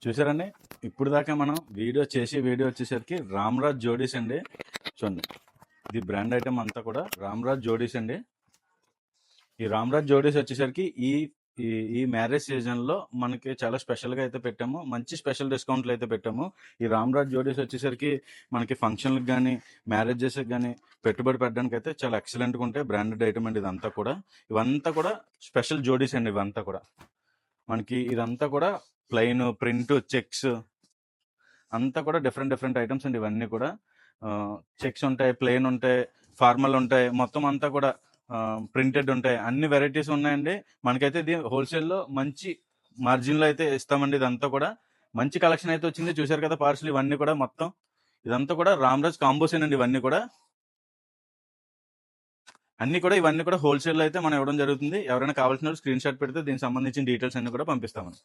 చూసారండి, ఇప్పుడు దాకా మనం వీడియో వచ్చేసరికి రామ్రాజ్ జోడీస్ అండి. చూడండి, ఇది బ్రాండ్ ఐటమ్ అంతా కూడా రామ్రాజ్ జోడీస్ అండి. ఈ రామ్రాజ్ జోడీస్ వచ్చేసరికి ఈ ఈ ఈ మ్యారేజ్ సీజన్ లో మనకి చాలా స్పెషల్ గా అయితే పెట్టాము. మంచి స్పెషల్ డిస్కౌంట్లు అయితే పెట్టాము. ఈ రామ్రాజ్ జోడీస్ వచ్చేసరికి మనకి ఫంక్షన్లకు కానీ మ్యారేజెస్ కానీ పెట్టుబడి పెట్టడానికి అయితే చాలా ఎక్సలెంట్ గా ఉంటాయి. బ్రాండెడ్ ఐటమ్ అండి ఇదంతా కూడా. ఇవంతా కూడా స్పెషల్ జోడీస్ అండి. ఇవంతా కూడా మనకి ఇదంతా కూడా ప్లెయిన్ ప్రింట్ చెక్స్ అంతా కూడా డిఫరెంట్ డిఫరెంట్ ఐటమ్స్ అండి. ఇవన్నీ కూడా చెక్స్ ఉంటాయి, ప్లెయిన్ ఉంటాయి, ఫార్మల్ ఉంటాయి, మొత్తం అంతా కూడా ప్రింటెడ్ ఉంటాయి. అన్ని వెరైటీస్ ఉన్నాయండి. మనకైతే ఇది హోల్సేల్లో మంచి మార్జిన్లో అయితే ఇస్తామండి. ఇదంతా కూడా మంచి కలెక్షన్ అయితే వచ్చింది. చూశారు కదా పార్సల్ ఇవన్నీ కూడా మొత్తం ఇదంతా కూడా రామ్రాజ్ కాంబోస్ అండి. ఇవన్నీ కూడా ఇవన్నీ కూడా హోల్సేల్ అయితే మనం ఇవ్వడం జరుగుతుంది. ఎవరైనా కావాల్సిన స్క్రీన్ షాట్ పెడితే దీనికి సంబంధించిన డీటెయిల్స్ అన్ని కూడా పంపిస్తామని.